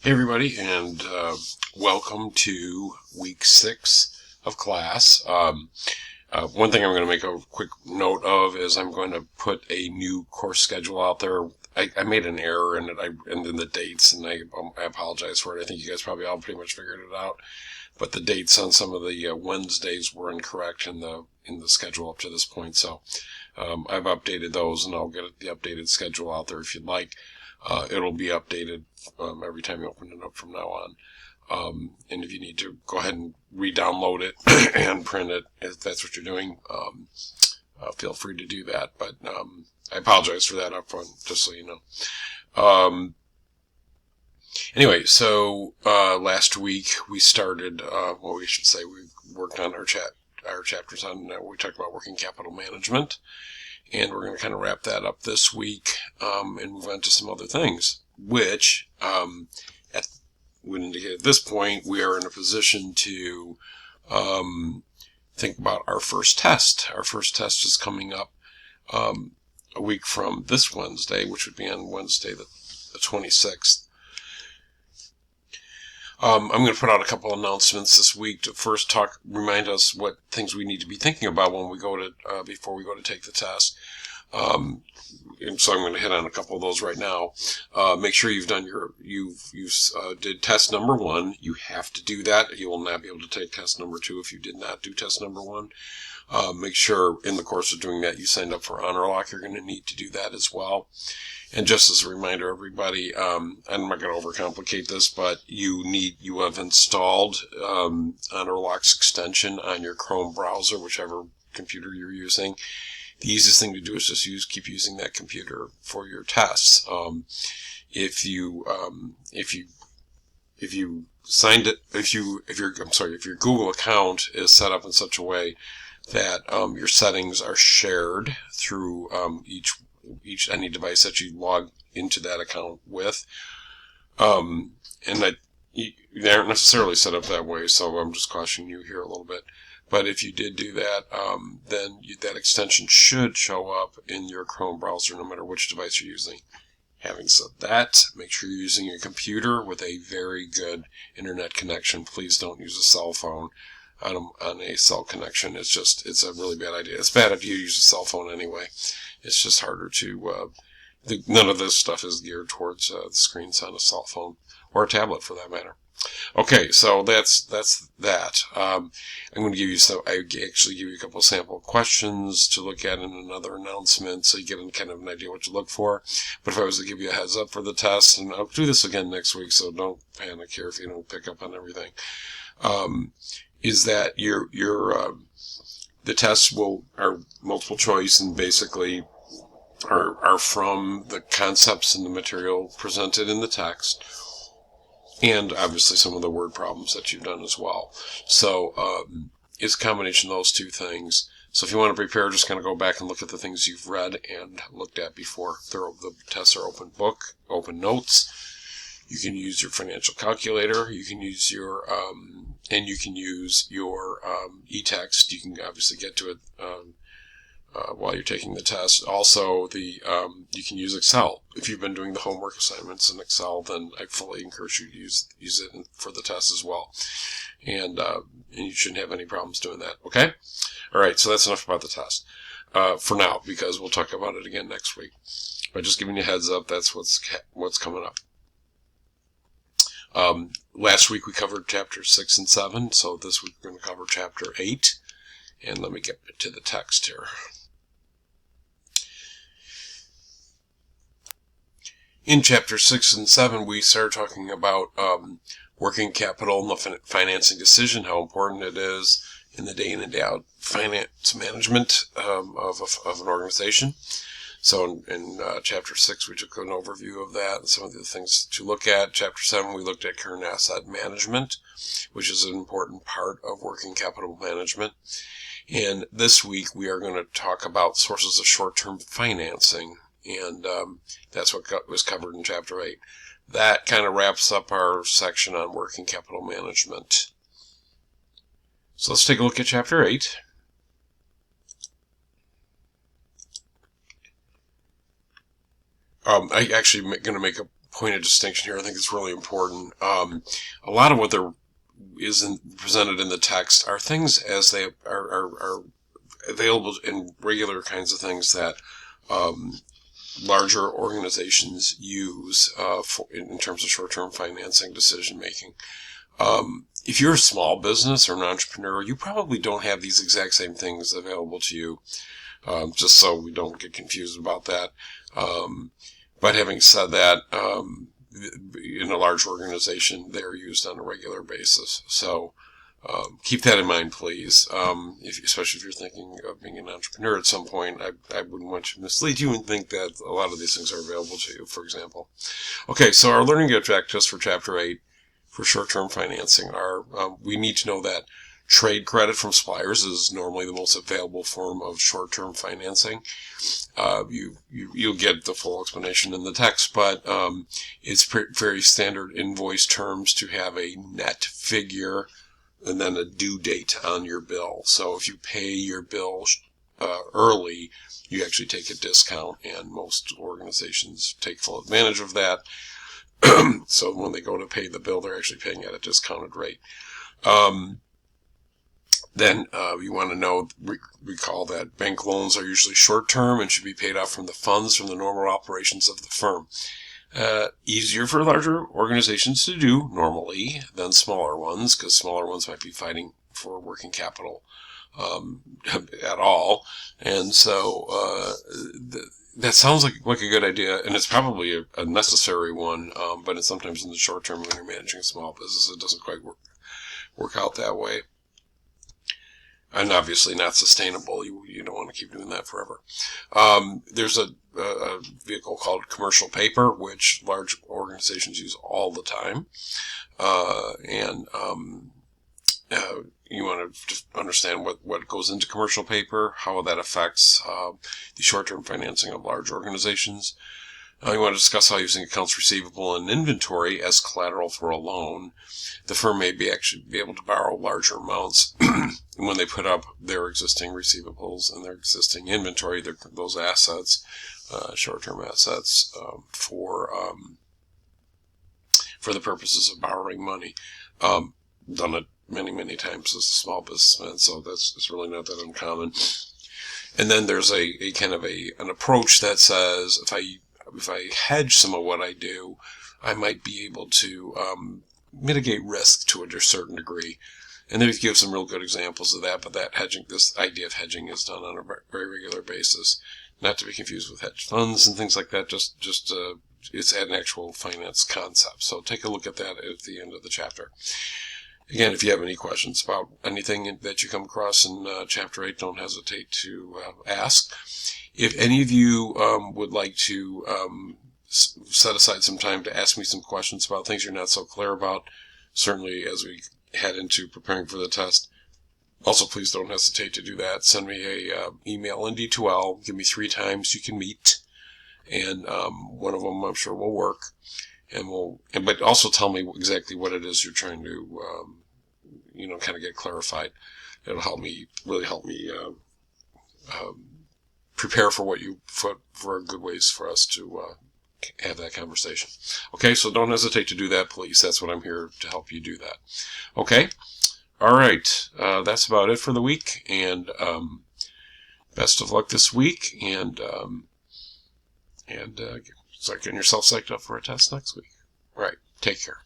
Hey everybody, and welcome to week 6 of class. One thing I'm going to make a quick note of is I'm going to put a new course schedule out there. I made an error in it, and in the dates, and I apologize for it. I think you guys probably all pretty much figured it out, but the dates on some of the Wednesdays were incorrect in the schedule up to this point. So I've updated those, and I'll get the updated schedule out there if you'd like. It'll be updated every time you open it up from now on. And if you need to, go ahead and re-download it and print it, if that's what you're doing. Feel free to do that. But I apologize for that up front, just so you know. Anyway, so last week we started, we worked on our chapters on, we talked about working capital management. And we're going to kind of wrap that up this week and move on to some other things, which would indicate at this point we are in a position to think about our first test. Our first test is coming up a week from this Wednesday, which would be on Wednesday the 26th. I'm going to put out a couple announcements this week to first remind us what things we need to be thinking about when we go to before we go to take the test. And so I'm going to hit on a couple of those right now. Make sure you've done did test number 1. You have to do that. You will not be able to take test number 2 if you did not do test number 1. Make sure in the course of doing that you signed up for HonorLock. You're going to need to do that as well. And just as a reminder, everybody, I'm not going to overcomplicate this, but you have installed HonorLock's extension on your Chrome browser, whichever computer you're using. The easiest thing to do is keep using that computer for your tests. If your Google account is set up in such a way that your settings are shared through any device that you log into that account with, and that they aren't necessarily set up that way, so I'm just cautioning you here a little bit. But if you did do that, then that extension should show up in your Chrome browser no matter which device you're using. Having said that, make sure you're using a computer with a very good internet connection. Please don't use a cell phone on a cell connection. It's a really bad idea. It's bad if you use a cell phone anyway. It's just harder to, none of this stuff is geared towards the screens on a cell phone or a tablet for that matter. Okay, so that's that. I'm going to give you a couple of sample questions to look at in another announcement so you get kind of an idea what to look for. But if I was to give you a heads up for the test, and I'll do this again next week, so don't panic here if you don't pick up on everything, is that the tests are multiple choice and basically are from the concepts and the material presented in the text, and obviously some of the word problems that you've done as well. So it's a combination of those two things. So if you want to prepare, just kind of go back and look at the things you've read and looked at before. The tests are open book, open notes. You can use your financial calculator. You can use your e-text. You can obviously get to it while you're taking the test. Also, you can use Excel. If you've been doing the homework assignments in Excel, then I fully encourage you to use it for the test as well. And you shouldn't have any problems doing that. Okay? All right. So that's enough about the test for now, because we'll talk about it again next week. But just giving you a heads up, that's what's coming up. Last week we covered chapters 6 and 7, so this week we're going to cover chapter 8. And let me get to the text here. In chapter 6 and 7, we started talking about working capital and the financing decision, how important it is in the day in and day out finance management of an organization. So in chapter 6, we took an overview of that and some of the things to look at. Chapter 7, we looked at current asset management, which is an important part of working capital management. And this week, we are going to talk about sources of short-term financing, and that's what was covered in chapter 8. That kind of wraps up our section on working capital management. So let's take a look at chapter 8. I actually going to make a point of distinction here. I think it's really important. A lot of what there isn't presented in the text are things as they are available in regular kinds of things that larger organizations use in terms of short-term financing decision making. If you're a small business or an entrepreneur, you probably don't have these exact same things available to you, just so we don't get confused about that. But having said that, in a large organization, they're used on a regular basis. So keep that in mind, please. Especially if you're thinking of being an entrepreneur at some point, I wouldn't want to mislead you and think that a lot of these things are available to you, for example. Okay, so our learning objectives for Chapter 8 for short-term financing are, we need to know that trade credit from suppliers is normally the most available form of short-term financing. You'll get the full explanation in the text, but it's very standard invoice terms to have a net figure and then a due date on your bill. So if you pay your bill early, you actually take a discount, and most organizations take full advantage of that. So when they go to pay the bill, they're actually paying at a discounted rate. Then you want to recall that bank loans are usually short-term and should be paid off from the funds from the normal operations of the firm. Easier for larger organizations to do normally than smaller ones, because smaller ones might be fighting for working capital at all. And so that sounds like a good idea, and it's probably a necessary one, but sometimes in the short term when you're managing a small business, it doesn't quite work out that way. And obviously not sustainable. You don't want to keep doing that forever. There's a vehicle called commercial paper, which large organizations use all the time. You want to just understand what goes into commercial paper, how that affects the short-term financing of large organizations. You want to discuss how using accounts receivable and inventory as collateral for a loan, the firm may actually be able to borrow larger amounts when they put up their existing receivables and their existing inventory, those assets, short-term assets, for the purposes of borrowing money. Done it many times as a small businessman, so it's really not that uncommon. And then there's a kind of an approach that says if I hedge some of what I do, I might be able to mitigate risk to a certain degree. And they give some real good examples of that, but this idea of hedging is done on a very regular basis. Not to be confused with hedge funds and things like that, just it's an actual finance concept. So take a look at that at the end of the chapter. Again, if you have any questions about anything that you come across in Chapter 8, don't hesitate to ask. If any of you would like to set aside some time to ask me some questions about things you're not so clear about, certainly as we head into preparing for the test, also please don't hesitate to do that. Send me a email, ND2L. Give me 3 times you can meet, and one of them I'm sure will work. But also tell me exactly what it is you're trying to, kind of get clarified. It'll really help me prepare for for good ways for us to have that conversation. Okay, so don't hesitate to do that, please. That's what I'm here to help you do that. Okay, all right. That's about it for the week, and best of luck this week, and start getting yourself psyched up for a test next week. All right, take care.